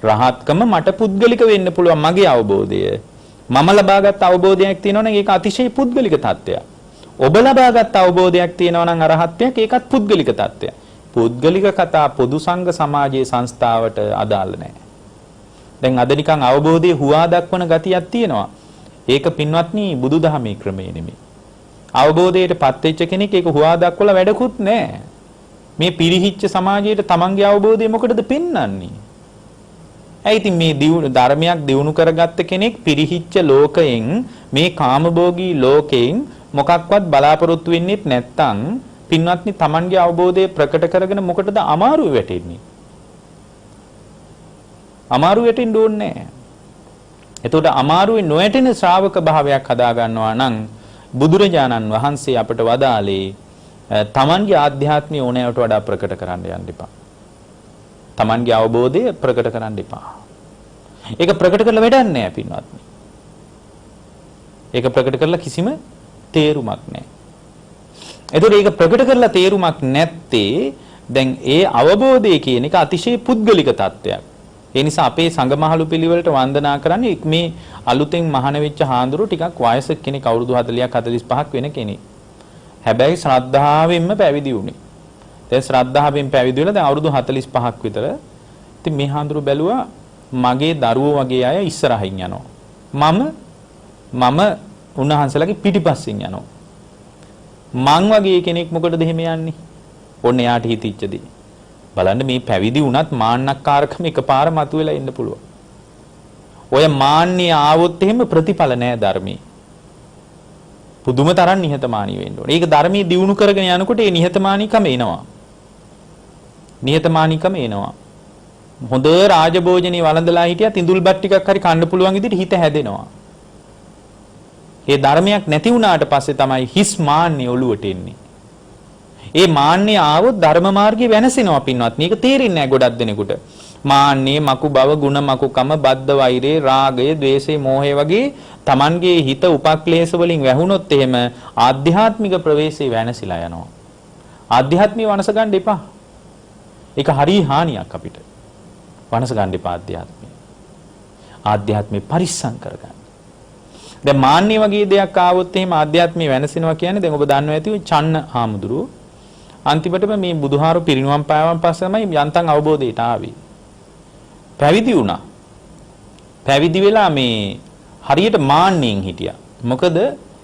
රහත්කම මට පුද්ගලික වෙන්න පුළුවන් මගේ අවබෝධය. මම ලබාගත් අවබෝධයක් තියෙනවා නම් ඒක අතිශය පුද්ගලික තත්ත්වයක්. ඔබ ලබාගත් අවබෝධයක් තියෙනවා නම් අරහත්ත්වයක් ඒකත් පුද්ගලික තත්ත්වයක්. පුද්ගලික කතා පොදු සංඝ සමාජයේ සංස්ථාවට අදාළ නැහැ. දැන් අද නිකන් අවබෝධයේ හුවා දක්වන ගතියක් තියෙනවා. ඒක පින්වත්නි බුදුදහමේ ක්‍රමය නෙමෙයි. අවබෝධයටපත් වෙච්ච කෙනෙක් ඒක හුවා දක්වලා වැඩකුත් නැහැ. මේ පිරිහිච්ච සමාජයට තමන්ගේ අවබෝධය මොකටද පෙන්වන්නේ? ඇයි ඉතින් මේ ධර්මයක් දියුණු කරගත්ත කෙනෙක් පිරිහිච්ච ලෝකයෙන් මේ කාමභෝගී ලෝකයෙන් මොකක්වත් බලාපොරොත්තු වෙන්නේ නැත්නම් පින්වත්නි තමන්ගේ අවබෝධය ප්‍රකට කරගෙන මොකටද අමාරුවේ වැටෙන්නේ? අමාරු වැටෙන්න ඕනේ නැහැ. එතකොට අමාරුවේ නොවැටෙන ශ්‍රාවක භාවයක් හදා ගන්නවා නම් බුදුරජාණන් වහන්සේ අපට වදාළේ තමන්ගේ ආධ්‍යාත්මය ඕනෑවට වඩා ප්‍රකට කරන්න යන්න එපා. තමන්ගේ අවබෝධය ප්‍රකට කරන්න එපා. ඒක ප්‍රකට කරලා වැඩක් නැහැ පින්වත්නි. ඒක ප්‍රකට කරලා කිසිම තේරුමක් නැහැ. එතකොට ඒක ප්‍රකට කරලා තේරුමක් නැත්තේ දැන් ඒ අවබෝධය කියන එක අතිශය පුද්ගලික තත්ත්වයක්. ඒ නිසා අපේ සංඝමහලු පිළිවෙලට වන්දනා කරන්නේ මේ අලුතෙන් මහාන වෙච්ච හාමුදුරුවෝ ටිකක් වයසක කෙනෙක් අවුරුදු 40ක් 45ක් වෙන කෙනෙක්. හැබැයි ශ්‍රද්ධාවෙන්ම පැවිදි වුණේ. දැන් ශ්‍රද්ධාවෙන් පැවිදි වෙලා දැන් අවුරුදු 45ක් විතර. ඉතින් මේ හාමුදුරුවෝ බැලුවා මගේ දරුවෝ වගේ අය ඉස්සරහින් යනවා. මම උන්වහන්සේලාගේ පිටිපස්සෙන් යනවා. මං වගේ කෙනෙක් මොකටද එහෙම යන්නේ? ඔන්න යාට හිතිච්ච දේ. බලන්න මේ පැවිදි වුණත් මාන්නක්කාරකම එකපාර මතුවෙලා ඉන්න පුළුවන්. ඔය මාන්නේ ආවොත් එහෙම ප්‍රතිඵල නැහැ ධර්මයේ. පුදුම තරම් නිහතමානී වෙන්න ඕනේ. ඒක ධර්මයේ දියුණු කරගෙන යනකොට ඒ නිහතමානීකම එනවා. නිහතමානීකම එනවා. හොඳ රාජභෝජනේ වළඳලා හිටියත් ඉඳුල්බත් ටිකක් හරි කන්න පුළුවන් විදිහට හිත හැදෙනවා. ඒ ධර්මයක් නැති වුණාට පස්සේ තමයි හිස් මාන්නේ ඔළුවට එන්නේ. ඒ මාන්නේ ආවොත් ධර්ම මාර්ගයේ වෙනසෙනවා පින්වත්නි. මේක තේරෙන්නේ නැහැ ගොඩක් දෙනෙකුට. මාන්නේ, මකු බව, ගුණ මකුකම, බද්ධ වෛරේ, රාගය, ద్వේෂය, මෝහය වගේ Tamanගේ හිත උපක්ලේශ වලින් වැහුනොත් එහෙම ආධ්‍යාත්මික ප්‍රවේශේ වෙනසිලා යනවා. ආධ්‍යාත්මික වනස ගන්න එපා. ඒක හරි හානියක් අපිට. වනස ගන්න එපා ආධ්‍යාත්මය. ආධ්‍යාත්මේ පරිස්සම් කරගන්න. දැන් මාන්නේ වගේ දෙයක් ආවොත් එහෙම ආධ්‍යාත්මේ වෙනසිනවා කියන්නේ දැන් ඔබ දන්නවා ඇති ඔය චන්න හාමුදුරුවෝ අන්තිමටම මේ බුදුහාරු පිරිනුවම් පෑවන් පස්සේ තමයි යන්තම් අවබෝධයට ආවේ. පැවිදි වුණා. පැවිදි වෙලා මේ හරියට මාන්නෙන් හිටියා. මොකද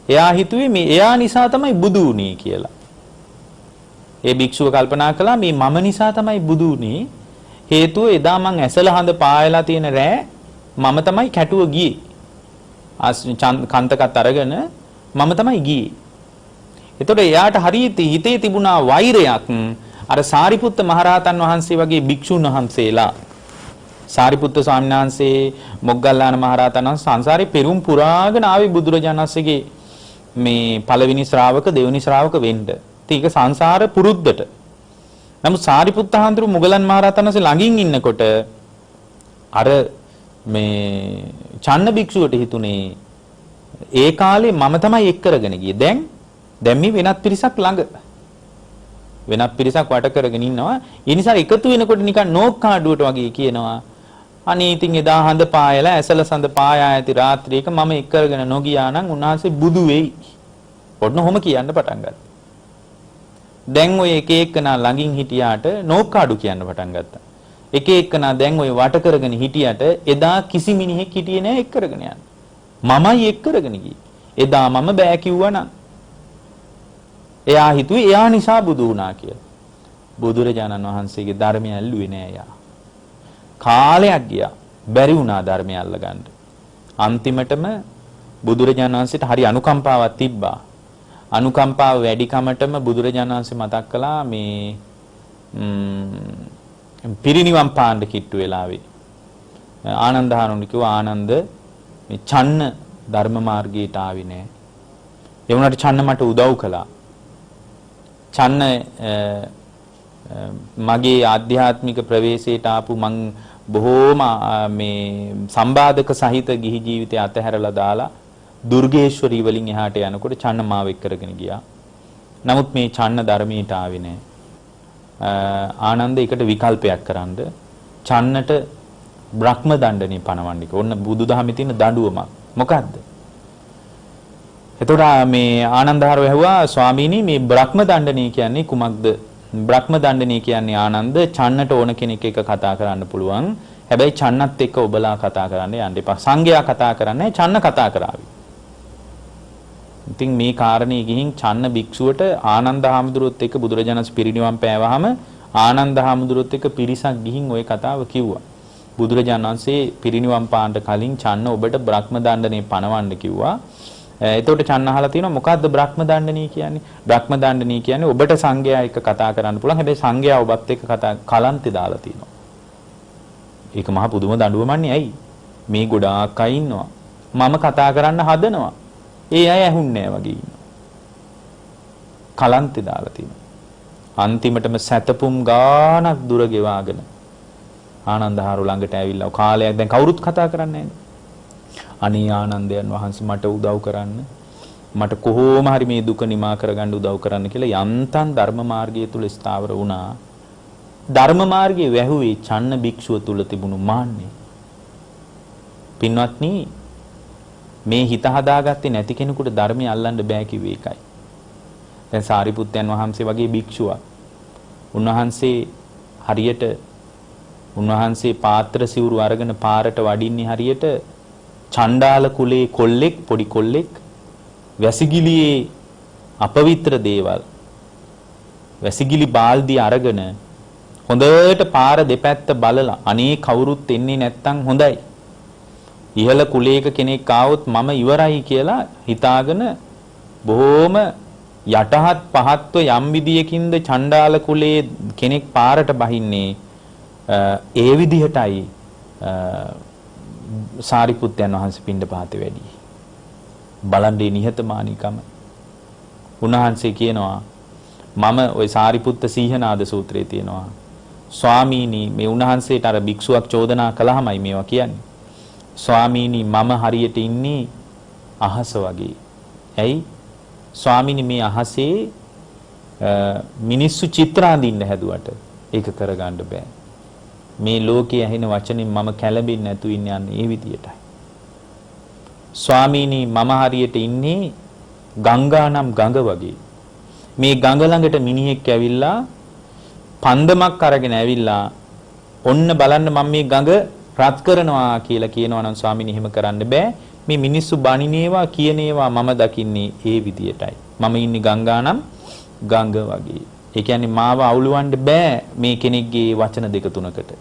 එයා හිතුවේ මේ එයා නිසා තමයි බුදු වුනේ කියලා. ඒ භික්ෂුව කල්පනා කළා මේ මම නිසා තමයි බුදු වුනේ. හේතුව එදා මං ඇසල හඳ පායලා තියෙන රෑ මම තමයි කැටුව ගියේ. කන්තකත් අරගෙන මම තමයි ගියේ. එතකොට එයාට හරියට හිතේ තිබුණා වෛරයක් අර සාරිපුත්ත මහරහතන් වහන්සේ වගේ භික්ෂුන් වහන්සේලා. සාරිපුත්ත ස්වාමීන් වහන්සේ, මොග්ගල්ලාන මහරහතන් වහන්සේ සංසාරේ පෙරම් පුරාගෙන ආවේ බුදුරජාණන් වහන්සේගේ මේ පළවෙනි ශ්‍රාවක, දෙවෙනි ශ්‍රාවක වෙන්න. ඒක සංසාර පුරුද්දට. නමුත් සාරිපුත්ත හාමුදුරුවෝ මුගලන් මහරහතන් වහන්සේ ළඟින් ඉන්නකොට අර මේ චන්න භික්ෂුවට හිතුනේ ඒ කාලේ මම තමයි එක් කරගෙන ගියේ. දැන් මේ වෙනත් පිරිසක් ළඟ වෙනත් පිරිසක් වට කරගෙන ඉන්නවා. ඒ නිසා එකතු වෙනකොට නිකන් නෝක්කාඩුවට වගේ කියනවා. අනේ ඉතින් එදා හඳ පායලා ඇසල සඳ පායා ඇති රාත්‍රියක මම එක් කරගෙන නොගියා නම් උන්වහන්සේ බුදු වෙයි. ඔන්න ඔහොම කියන්න පටන් ගත්තා. දැන් ඔය එක එකනා ළඟින් හිටියාට නෝක්කාඩු කියන්න පටන් ගත්තා. එක එකනා දැන් ওই වට කරගෙන හිටියට එදා කිසි මිනිහෙක් හිටියේ නෑ එක් කරගෙන යන්න. මමයි එක් කරගෙන ගියේ. එදා මම බෑ කිව්වනම් එයා හිතුවේ එයා නිසා බුදු වුණා කියලා. බුදුරජාණන් වහන්සේගේ ධර්මය ඇල්ලුවේ නෑ එයා. කාලයක් ගියා. බැරි වුණා ධර්මය අල්ලගන්න. අන්තිමටම බුදුරජාණන් වහන්සේට හරි අනුකම්පාවක් තිබ්බා. අනුකම්පාව වැඩි කමටම බුදුරජාණන් වහන්සේ මතක් කළා මේ පිරිනිවන් පාන්න කිට්ටු වෙලාවේ ආනන්ද හාමුදුරුවෝ කිව්වා ආනන්ද මේ චන්න ධර්ම මාර්ගයට ආවේ නෑ. ඒ වුණාට චන්න මට උදව් කළා. චන්න මගේ ආධ්‍යාත්මික ප්‍රවේශයට ආපු මං බොහෝම මේ සම්බාධක සහිත ගිහි ජීවිතය අතහැරලා දාලා දුර්ගේශ්වරී වලින් එහාට යනකොට චන්න මාව එක් කරගෙන ගියා. නමුත් මේ චන්න ධර්මයට ආවේ නෑ. ආනන්ද එකට විකල්පයක් කරන්ද චන්නට බ්‍රහ්ම දණ්ඩනේ පනවන්නේ. ඔන්න බුදුදහමේ තියෙන දඬුවමක්. මොකද්ද? එතකොට මේ ආනන්දහාරව ඇහුවා ස්වාමීනි මේ බ්‍රහ්ම දණ්ඩනේ කියන්නේ කුමක්ද? බ්‍රහ්ම දණ්ඩනේ කියන්නේ ආනන්ද චන්නට ඕන කෙනෙක් එක්ක කතා කරන්න පුළුවන්. හැබැයි චන්නත් එක්ක ඔබලා කතා කරන්න යන්න එපා. සංඝයා කතා කරන්නේ චන්න කතා කරાવી. ඉතින් මේ කාරණේ ගිහින් චන්න භික්ෂුවට ආනන්ද හාමුදුරුවොත් එක්ක බුදුරජාණන් පිරිනිවන් පෑවහම ආනන්ද හාමුදුරුවොත් එක්ක පිරිසක් ගිහින් ওই කතාව කිව්වා. බුදුරජාණන් වහන්සේ පිරිනිවන් පාන්න කලින් චන්න ඔබට බ්‍රහ්ම දණ්ඩනේ පනවන්න කිව්වා. එතකොට චන්න අහලා තියෙනවා මොකද්ද බ්‍රහ්ම දණ්ඩනේ කියන්නේ? බ්‍රහ්ම දණ්ඩනේ කියන්නේ ඔබට සංඝයා එක්ක කතා කරන්න පුළුවන්. හැබැයි සංඝයා ඔබත් එක්ක කතා කලන්තේ දාලා තියෙනවා. ඒක මහා පුදුම දඬුවමන්නේ ඇයි? මේ ගොඩාක් අය ඉන්නවා. මම කතා කරන්න හදනවා. ඒ අය ඇහුන්නේ නැහැ වගේ ඉන්නවා. කලන්තේ දාලා තියෙනවා. අන්තිමටම සැතපුම් ගානක් දුර ගෙවාගෙන ආනන්දහාරු ළඟට ඇවිල්ලා කාලයක් දැන් කවුරුත් කතා කරන්නේ නැහැ. අනේ ආනන්දයන් වහන්සේ මට උදව් කරන්න. මට කොහොම හරි මේ දුක නිමා කරගන්න උදව් කරන්න කියලා යන්තම් ධර්ම මාර්ගය තුල ස්ථාවර වුණා. ධර්ම මාර්ගයේ වැහුවේ චන්න භික්ෂුව තුල තිබුණු මාන්නේ. පින්වත්නි මේ හිත හදාගත්තේ නැති කෙනෙකුට ධර්මය අල්ලන්න බෑ කිව්වේ ඒකයි. දැන් සාරිපුත්තයන් වහන්සේ වගේ භික්ෂුවක්. උන්වහන්සේ හරියට උන්වහන්සේ පාත්‍ර සිවුරු අරගෙන පාරට වඩින්නේ හරියට චණ්ඩාල කුලේ කොල්ලෙක් පොඩි කොල්ලෙක් වැසිගිලියේ අපවිත්‍ර දේවල් වැසිගිලි බාල්දිය අරගෙන හොඳට පාර දෙපැත්ත බලලා අනේ කවුරුත් එන්නේ නැත්තම් හොඳයි. ඉහළ කුලයක කෙනෙක් ආවොත් මම ඉවරයි කියලා හිතාගෙන බොහොම යටහත් පහත්ව යම් විදියකින්ද චණ්ඩාල කුලයේ කෙනෙක් පාරට බහින්නේ ඒ විදිහටයි සාරිපුත්තයන් වහන්සේ පිණ්ඩපාතේ වැඩි. බලන්නේ නිහතමානීකම. උන්වහන්සේ කියනවා මම ওই සාරිපුත්ත සීහනාද සූත්‍රයේ තියෙනවා ස්වාමීනි මේ උන්වහන්සේට අර භික්ෂුවක් චෝදනා කළාමයි මේවා කියන්නේ. ස්වාමීනි මම හරියට ඉන්නේ අහස වගේ. ඇයි? ස්වාමීනි මේ අහසේ මිනිස්සු චිත්‍ර අඳින්න හැදුවට ඒක කරගන්න බෑ. මේ ලෝකයේ ඇහෙන වචනෙන් මම කැළඹෙන්නේ නැතු ඉන්නේ යන්නේ ඒ විදියටයි. ස්වාමීනි මම හරියට ඉන්නේ ගංගා නම් ගඟ වගේ. මේ ගඟ ළඟට මිනිහෙක් ඇවිල්ලා පන්දමක් අරගෙන ඇවිල්ලා ඔන්න බලන්න මම මේ ගඟ රත් කරනවා කියලා කියනවා නම් ස්වාමීනි එහෙම කරන්න බෑ. මේ මිනිස්සු බණිනේවා කියනේවා මම දකින්නේ ඒ විදියටයි. මම ඉන්නේ ගංගා නම් ගඟ වගේ. ඒ කියන්නේ මාව අවුලවන්න බෑ මේ කෙනෙක්ගේ වචන දෙක තුනකට.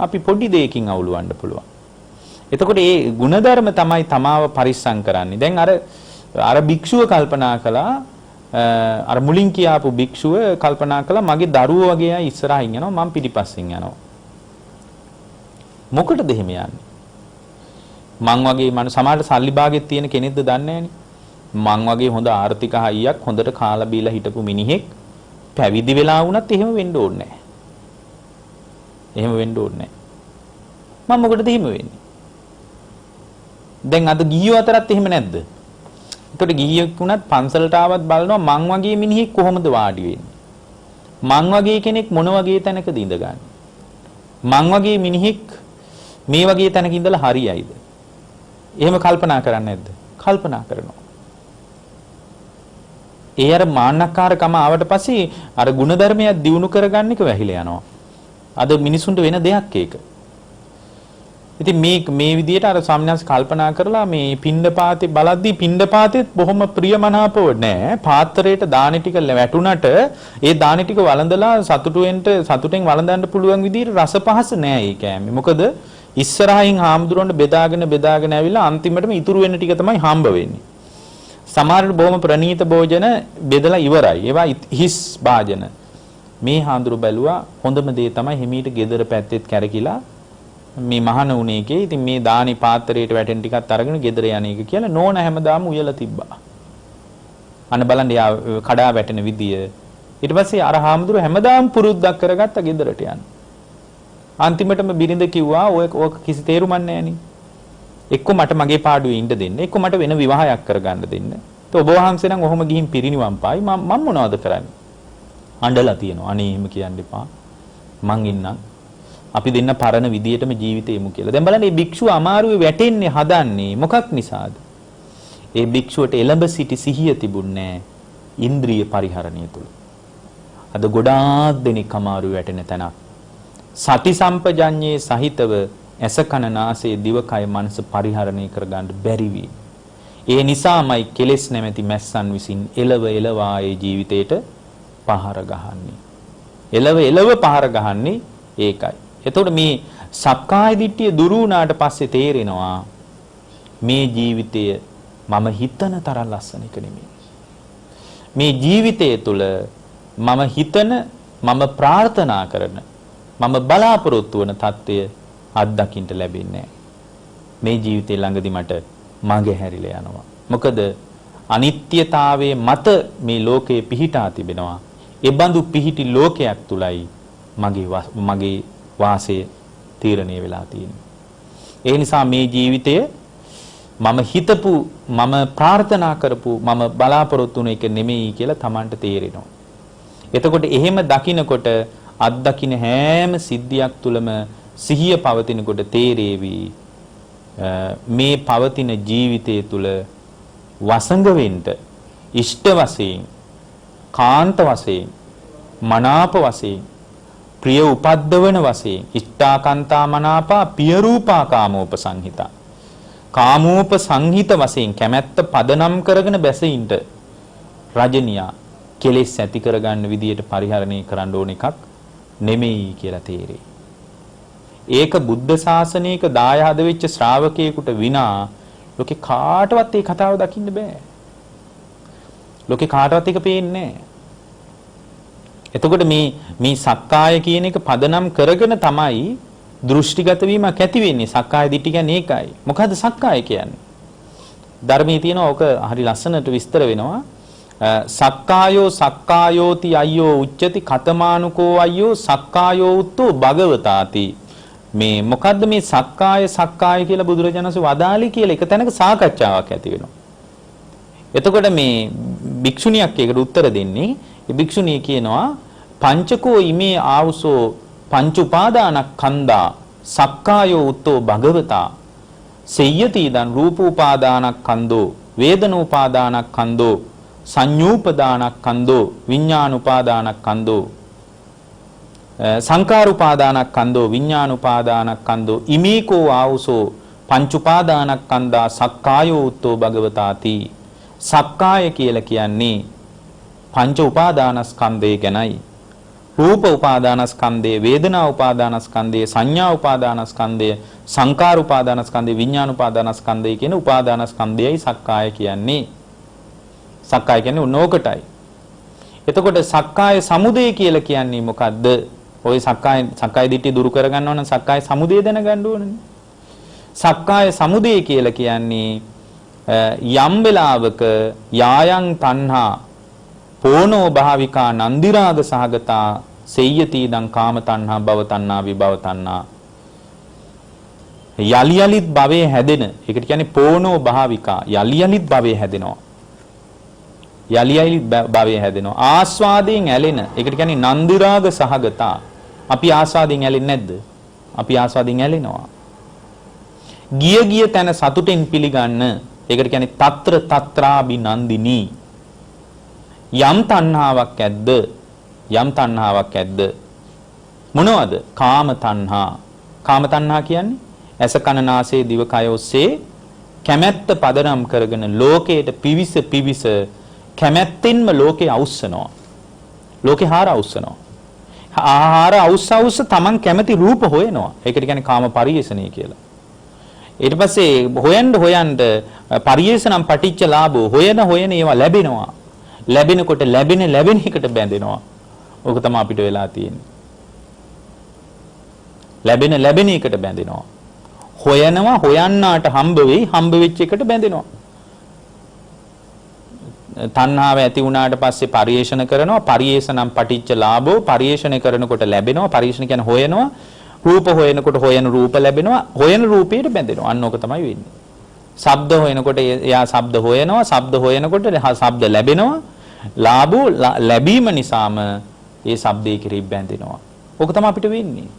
අපි පොඩි දෙයකින් අවුලවන්න පුළුවන්. එතකොට මේ ಗುಣධර්ම තමයි තමාව පරිස්සම් කරන්නේ. දැන් අර භික්ෂුව කල්පනා කළා අර මුලින් කියාපු භික්ෂුව කල්පනා කළා මගේ දරුවෝ වගේ අය ඉස්සරහින් යනවා මම පිටිපස්සෙන් යනවා. මොකටද එහෙම යන්නේ? මං වගේ මම සමහරට සල්ලි භාගෙත් තියෙන කෙනෙක්ද දන්නේ නැහනේ. මං වගේ හොඳ ආර්ථික හයියක් හොඳට කාලා බීලා හිටපු මිනිහෙක් පැවිදි වෙලා වුණත් එහෙම වෙන්න ඕනේ නැහැ. එහෙම වෙන්න ඕනේ නැහැ. මම මොකටද එහෙම වෙන්නේ? දැන් අද ගිහියෝ අතරත් එහෙම නැද්ද? ඒකට ගිහියෙක් වුණත් පන්සලට ආවත් බලනවා මං වගේ මිනිහෙක් කොහොමද වාඩි වෙන්නේ? මං වගේ කෙනෙක් මොන වගේ තැනකද ඉඳගන්නේ? මං වගේ මිනිහෙක් මේ වගේ තැනක ඉඳලා හරියයිද? එහෙම කල්පනා කරන්නේ නැද්ද? කල්පනා කරනවා. ඒ අර මාන්නකාරකම ආවට පස්සේ අර ಗುಣධර්මයක් දිනු කරගන්න එක වැහිලා යනවා. අද මිනිසුන්ට වෙන දෙයක් ඒක. ඉතින් මේ විදිහට අර ස්වාමීන් කල්පනා කරලා මේ පිණ්ඩපාතේ බලද්දී පිණ්ඩපාතෙත් බොහොම ප්‍රියමනාපව නෑ. පාත්‍රයට දානි ටික වැටුණට ඒ දානි ටික වළඳලා සතුටෙන් වළඳන්න පුළුවන් විදිහට රස පහස නෑ ඒ කෑමේ. මොකද ඉස්සරහින් හාමුදුරන්ට බෙදාගෙන ඇවිල්ලා අන්තිමටම ඉතුරු වෙන ටික තමයි හම්බ වෙන්නේ. සමහරවිට බොහොම ප්‍රණීත භෝජන බෙදලා ඉවරයි. ඒවා හිස් භාජන. මේ හාමුදුරු බැලුවා හොඳම දේ තමයි හිමීට ගෙදර පැත්තෙත් කැරකිලා මේ මහාන උණේකේ ඉතින් මේ දානි පාත්‍රයට වැටෙන ටිකත් අරගෙන ගෙදර යන එක කියලා නෝන හැමදාම උයලා තිබ්බා. අන්න බලන්න යා කඩා වැටෙන විදිය. ඊට පස්සේ අර හාමුදුරු හැමදාම පුරුද්දක් කරගත්ත ගෙදරට යන්න. අන්තිමටම බිරිඳ කිව්වා ඔය කිසි තේරුමක් නැහැ. එක්ක මට මගේ පාඩුවේ ඉන්න දෙන්න. එක්ක මට වෙන විවාහයක් කරගන්න දෙන්න. તો ඔබ වහන්සේ නම් ඔහොම ගිහින් පිරිනිවන් පායි. මම මොනවද කරන්නේ? අඬලා තියෙනවා. අනේ එහෙම කියන්න එපා. මං ඉන්නම්. අපි දෙන්න පරණ විදියටම ජීවිතේමු කියලා. දැන් බලන්න මේ භික්ෂුව අමාරුවේ වැටෙන්නේ හදන්නේ මොකක් නිසාද? ඒ භික්ෂුවට එළඹ සිටි සිහිය තිබුණේ ඉන්ද්‍රිය පරිහරණය තුල. අද ගොඩාක් දෙනෙක් අමාරුවේ වැටෙන තැනක්. සති සම්පජඤ්ඤේ සහිතව ඇස කන නාසය දිවකය මනස පරිහරණය කරගන්න බැරි වී. ඒ නිසාමයි කෙලෙස් නැමැති මැස්සන් විසින් එළව ආයේ ජීවිතේට පහර ගහන්නේ. එළව පහර ගහන්නේ ඒකයි. එතකොට මේ සක්කාය දිට්ඨිය දුරු වුණාට පස්සේ තේරෙනවා මේ ජීවිතය මම හිතන තරම් ලස්සන එක නෙමෙයි. මේ ජීවිතය තුළ මම හිතන මම ප්‍රාර්ථනා කරන මම බලාපොරොත්තු වන தত্ত্বය අත්දකින්න ලැබෙන්නේ මේ ජීවිතේ ළඟදි මට මගේ හැරිලා යනවා. මොකද අනිත්‍යතාවයේ මත මේ ලෝකයේ පිහිටා තිබෙනවා. ඒ බඳු පිහිටි ලෝකයක් තුලයි මගේ වාසය තීරණය වෙලා තියෙන්නේ. ඒ නිසා මේ ජීවිතය මම හිතපු මම ප්‍රාර්ථනා කරපු මම බලාපොරොත්තු වුණ එක නෙමෙයි කියලා Tamanට තේරෙනවා. එතකොට එහෙම දකිනකොට අත්දකින්න හැම සිද්ධියක් තුළම සිහිය පවතිනකොට තේරේවි මේ පවතින ජීවිතය තුළ වසඟ වෙන්න ඉෂ්ට වශයෙන් කාන්ත වශයෙන් මනාප වශයෙන් ප්‍රිය උපද්දවන වශයෙන් ඉෂ්ඨාකාන්තා මනාපා පිය රූපා කාමෝපසංහිතා කාමෝපසංහිත වශයෙන් කැමැත්ත පදනම් කරගෙන බැසින්ට රජනියා කෙලෙස් ඇති කරගන්න විදියට පරිහරණය කරන්න ඕන එකක් නෙමෙයි කියලා තේරෙයි. ඒක බුද්ධ ශාසනයක දායාද වෙච්ච ශ්‍රාවකයෙකුට විනා ලෝකේ කාටවත් ඒ කතාව දකින්න බෑ. ලෝකේ කාටවත් ඒක පේන්නේ නෑ. එතකොට මේ සක්කාය කියන එක පදනම් කරගෙන තමයි දෘෂ්ටිගත වීමක් ඇති වෙන්නේ. සක්කාය දිට්ඨිය කියන්නේ ඒකයි. මොකද්ද සක්කාය කියන්නේ? ධර්මයේ තියෙන ඕක හරි ලස්සනට විස්තර වෙනවා. සක්කායෝ සක්කායෝති අය්‍යෝ උච්චති කතමානුකෝ අය්‍යෝ සක්කායෝ උත්තෝ භගවතාති. මේ මොකද්ද මේ සක්කාය කියලා බුදුරජාණන් වහන්සේ වදාළි කියලා එක තැනක සාකච්ඡාවක් ඇති වෙනවා. එතකොට මේ භික්ෂුණියක් ඒකට උත්තර දෙන්නේ. ඒ භික්ෂුණිය කියනවා පංචකෝ ඉමේ ආවුසෝ පංච උපාදානස්කන්ධා සක්කායෝ උත්තෝ භගවතා සෙය්‍යති දන් රූප උපාදානස්කන්ධෝ වේදන උපාදානස්කන්ධෝ සංඤූපදානස්කන්ධෝ විඥාන උපාදානස්කන්ධෝ සංකාර උපාදානස්කන්ධෝ විඥාන උපාදානස්කන්ධෝ ඉමේකෝ ආවුසෝ පංච උපාදානස්කන්ධා සක්කායෝ උත්තෝ භගවතාති. සක්කාය කියලා කියන්නේ පංච උපාදානස්කන්ධය ගැනයි. රූප උපාදානස්කන්ධය, වේදනා උපාදානස්කන්ධය, සංඥා උපාදානස්කන්ධය, සංකාර උපාදානස්කන්ධය, විඥාන උපාදානස්කන්ධය කියන උපාදානස්කන්ධයයි සක්කාය කියන්නේ. සක්කාය කියන්නේ උනෝකටයි. එතකොට සක්කාය සමුදය කියලා කියන්නේ මොකද්ද? ওই සක්කාය දිට්ඨිය දුරු කරගන්න ඕන සක්කාය සමුදය දැනගන්න ඕනනේ. සක්කාය සමුදය කියලා කියන්නේ යම් වෙලාවක යායන් තණ්හා පෝනෝ භාවිකා නන්දිරාග සහගතා සෙය්‍යති දං කාම තණ්හා භව තණ්හා විභව තණ්හා යලි යලිත් භවයේ හැදෙන. ඒකට කියන්නේ පෝනෝ භාවිකා යලි යලිත් භවයේ හැදෙනවා. යලි යලිත් භවයේ හැදෙනවා. ආස්වාදයෙන් ඇලෙන. ඒකට කියන්නේ නන්දිරාග සහගතා. අපි ආස්වාදයෙන් ඇලෙන්නේ නැද්ද? අපි ආස්වාදයෙන් ඇලෙනවා. ගිය තැන සතුටෙන් පිළිගන්න. ඒකට කියන්නේ తත්‍ර తත්‍රාබිනන්දිනී. යම් තණ්හාවක් ඇද්ද මොනවද? කාම තණ්හා. කාම තණ්හා කියන්නේ ඇස කන නාසය දිව කය ඔස්සේ කැමැත්ත පදනම් කරගෙන ලෝකයට පිවිස කැමැත්තෙන්ම ලෝකේ අවුස්සනවා. ලෝකේ හාර අවුස්සනවා. ආහාර අවුස්ස තමන් කැමති රූප හොයනවා. ඒකට කියන්නේ කාම පරිේෂණය කියලා. ඊට පස්සේ හොයන්න පරිේෂණම් පටිච්ච ලාභෝ හොයන ඒවා ලැබෙනවා. ලැබෙනකොට ලැබෙන එකට බැඳෙනවා. ඕක තමයි අපිට වෙලා තියෙන්නේ. ලැබෙන එකට බැඳෙනවා. හොයනවා හොයන්නාට හම්බ වෙච්ච එකට බැඳෙනවා. තණ්හාව ඇති වුණාට පස්සේ පරිේෂණ කරනවා. පරිේෂණම් පටිච්ච ලාභෝ පරිේෂණ කරනකොට ලැබෙනවා. පරිේෂණ කියන්නේ හොයනවා. රූප හොයනකොට හොයන රූප ලැබෙනවා. හොයන රූපයට බැඳෙනවා. අන්න ඕක තමයි වෙන්නේ. ශබ්ද හොයනකොට එයා ශබ්ද හොයනවා. ශබ්ද හොයනකොට ශබ්ද ලැබෙනවා. ලාභෝ ලැබීම නිසාම ඒ ශබ්දේ කෙරෙහි බැඳෙනවා. ඕක තමයි අපිට වෙන්නේ.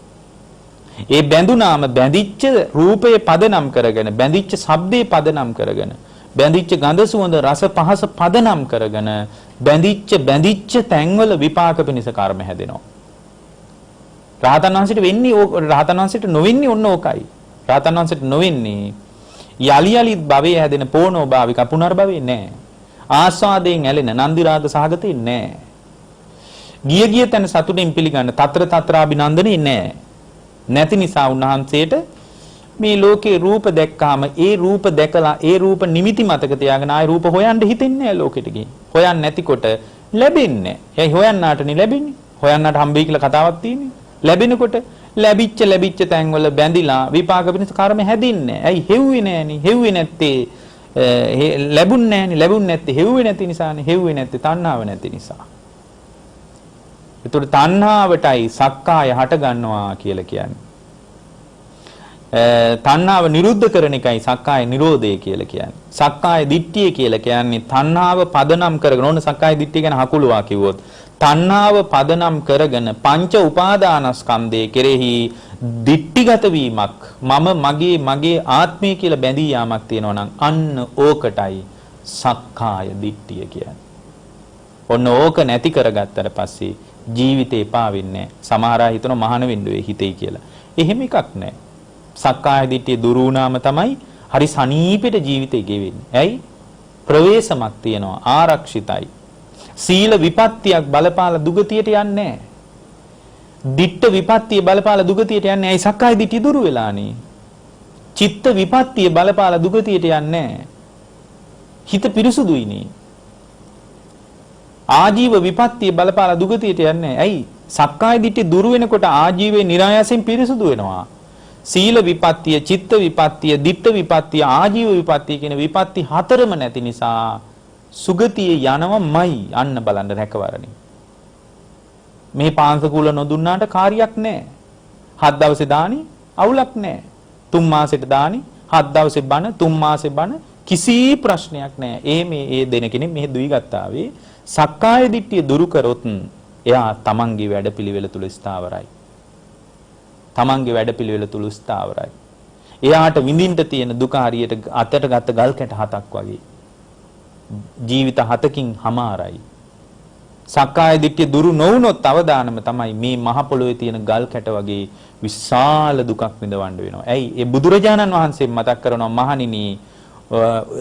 ඒ බැඳුනාම බැඳිච්ච රූපයේ පදනම් කරගෙන බැඳිච්ච ශබ්දේ පදනම් කරගෙන බැඳිච්ච ගඳ සුවඳ රස පහස පදනම් කරගෙන බැඳිච්ච තැන්වල විපාක පිණිස කර්ම හැදෙනවා. රහතන් වහන්සේට වෙන්නේ රහතන් වහන්සේට නොවෙන්නේ ඔන්න ඕකයි. රහතන් වහන්සේට නොවෙන්නේ යලි භවයේ හැදෙන පෝනෝ භාවික පුනර්භවයේ නෑ. ආස්වාදයෙන් ඇලෙන නන්දි රාග සහගතේ නෑ. ගිය තැන සතුටින් පිළිගන්න තත්‍රාභිනන්දනේ නෑ. නැති නිසා උන්වහන්සේට මේ ලෝකේ රූප දැක්කාම ඒ රූප දැකලා ඒ රූප නිමිති මතක තියාගෙන ආයි රූප හොයන්න හිතෙන්නේ නැහැ ලෝකෙට ගිහින්. හොයන්න නැතිකොට ලැබෙන්නේ නැහැ. ඒ හොයන්නාටනේ ලැබෙන්නේ. හොයන්නාට හම්බෙයි කියලා කතාවක් තියෙන්නේ. ලැබෙනකොට ලැබිච්ච තැන්වල බැඳිලා විපාක පිණිස කර්ම හැදින්නේ. ඇයි හෙව්වේ නැහනේ. හෙව්වේ නැත්තේ ලැබුන්නේ නැහනේ. ලැබුන්නේ නැත්තේ හෙව්වේ නැති නිසානේ. හෙව්වේ නැත්තේ තණ්හාව නැති නිසා. ඒතකොට තණ්හාවටයි සක්කාය හට ගන්නවා කියලා කියන්නේ. තණ්හාව නිරුද්ධ කරන එකයි සක්කාය නිරෝධය කියලා කියන්නේ. සක්කාය දිට්ඨිය කියලා කියන්නේ තණ්හාව පදනම් කරගෙන ඕන සක්කාය දිට්ඨිය ගැන හකුලුවා කිව්වොත් තණ්හාව පදනම් කරගෙන පංච උපාදානස්කන්ධයේ කෙරෙහි දිට්ඨිගත වීමක් මගේ ආත්මය කියලා බැඳී යාමක් තියෙනවා නම් අන්න ඕකටයි සක්කාය දිට්ඨිය කියන්නේ. ඔන්න ඕක නැති කරගත්තට පස්සේ ජීවිතේ එපා වෙන්නේ නැහැ. සමහර අය හිතනවා මහාන වෙන්න වෙයි හිතේ කියලා. එහෙම එකක් නැහැ. සක්කාය දිට්ඨිය දුරු වුණාම තමයි හරි සනීපෙට ජීවිතේ ගෙවෙන්නේ. ඇයි? ප්‍රවේශමක් තියෙනවා, ආරක්ෂිතයි. සීල විපත්තියක් බලපාලා දුගතියට යන්නේ නැහැ. දිට්ඨ විපත්තිය බලපාලා දුගතියට යන්නේ. ඇයි? සක්කාය දිට්ඨිය දුරු වෙලානේ. චිත්ත විපත්තිය බලපාලා දුගතියට යන්නේ නැහැ. හිත පිරිසුදුයිනේ. ආජීව විපත්තිය බලපාලා දුගතියට යන්නේ. ඇයි? සක්කාය දිට්ඨිය දුරු වෙනකොට ආජීවයේ નિરાයසෙන් පිරිසුදු වෙනවා. සීල විපත්තිය, චිත්ත විපත්තිය, දිට්ඨ විපත්තිය, ආජීව විපත්තිය කියන විපත්ති හතරම නැති නිසා සුගතියේ යනවමයි. අන්න බලන්න රැකවරණේ. මේ පාංශකූල නොදුන්නාට කාර්යයක් නැහැ. 7 දවසේ දානි අවුලක් නැහැ. 3 මාසෙට දානි 7 දවසේ බණ 3 මාසේ බණ කිසි ප්‍රශ්නයක් නැහැ. ඒ දෙන කෙනෙක් මෙහෙ දුයි ගත්තාවේ සක්කාය දිට්ඨිය දුරු කරොත් එයා තමන්ගේ වැඩපිළිවෙල තුල ස්ථාවරයි. තමන්ගේ වැඩපිළිවෙල තුල ස්ථාවරයි. එයාට විඳින්න තියෙන දුක හරියට අතට ගත්ත ගල් කැට 7ක් වගේ. ජීවිත 7කින් හමාරයි. සක්කාය දිට්ඨිය දුරු නොවුනොත් අවදානම තමයි මේ මහ පොළොවේ තියෙන ගල් කැට වගේ විශාල දුකක් විඳවන්න වෙනවා. ඇයි? ඒ බුදුරජාණන් වහන්සේ මතක් කරනවා මහණෙනි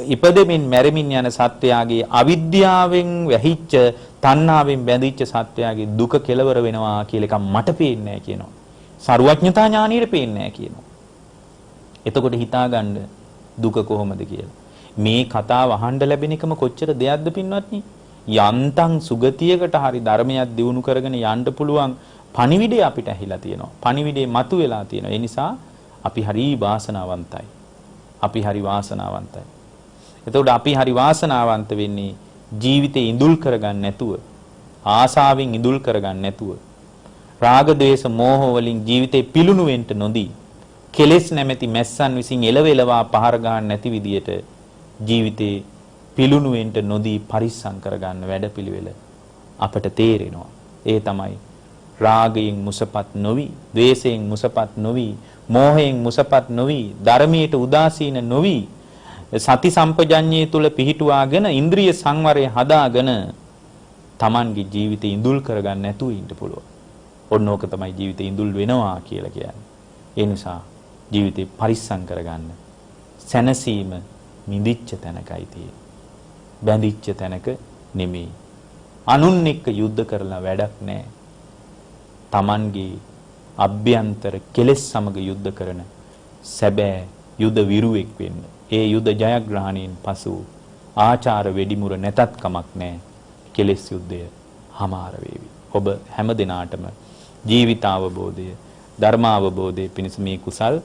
ඉපදෙමින් මැරෙමින් යන සත්වයාගේ අවිද්‍යාවෙන් වැහිච්ච තණ්හාවෙන් බැඳිච්ච සත්වයාගේ දුක කෙලවර වෙනවා කියලා එකක් මට පේන්නේ නැහැ කියනවා. සරුවඥතා ඥානියට පේන්නේ නැහැ කියනවා. එතකොට හිතාගන්න දුක කොහොමද කියලා. මේ කතාව අහන්න ලැබෙන එකම කොච්චර දෙයක්ද පින්වත්නි? යන්තම් සුගතියකට හරි ධර්මයක් දියුණු කරගෙන යන්න පුළුවන් පණිවිඩය අපිට ඇහිලා තියෙනවා. පණිවිඩේ මතුවලා තියෙනවා. ඒ නිසා අපි හරි වාසනාවන්තයි. අපි හරි වාසනාවන්තයි. එතකොට අපි හරි වාසනාවන්ත වෙන්නේ ජීවිතේ ඉඳුල් කරගන්න නැතුව, ආසාවෙන් ඉඳුල් කරගන්න නැතුව, රාග ద్వේෂ මෝහ වලින් ජීවිතේ පිලුණු වෙන්න නොදී, කෙලෙස් නැමැති මැස්සන් විසින් එලවෙලවා පහර ගන්න නැති විදියට ජීවිතේ පිලුණු වෙන්න නොදී පරිස්සම් කරගන්න වැඩපිළිවෙල අපට තේරෙනවා. ඒ තමයි රාගයෙන් මුසපත් නොවි, ද්වේෂයෙන් මුසපත් නොවි, මෝහයෙන් මුසපත් නොවි, ධර්මයට උදාසීන නොවි, සති සම්පජඤ්ඤය තුල පිහිටුවාගෙන ඉන්ද්‍රිය සංවරය හදාගෙන Tamanගේ ජීවිතේ ඉඳුල් කරගන්න නැතුව ඉන්න පුළුවන්. ඔන්නෝක තමයි ජීවිතේ ඉඳුල් වෙනවා කියලා කියන්නේ. ඒ නිසා ජීවිතේ පරිස්සම් කරගන්න. සැනසීම මිදිච්ච තැනකයි තියෙන්නේ. බැඳිච්ච තැනක නෙමෙයි. අනුන් එක්ක යුද්ධ කරලා වැඩක් නැහැ. Tamanගේ අභ්‍යන්තර කෙලෙස් සමග යුද්ධ කරන සැබෑ යුද විරුවෙක් වෙන්න. ඒ යුද ජයග්‍රහණයෙන් පසු ආචාර වෙඩිමුර නැතත් කමක් නැහැ. කෙලෙස් යුද්ධය හමාර වේවි. ඔබ හැම දිනාටම ජීවිත අවබෝධය, ධර්ම අවබෝධය පිණිස මේ කුසල්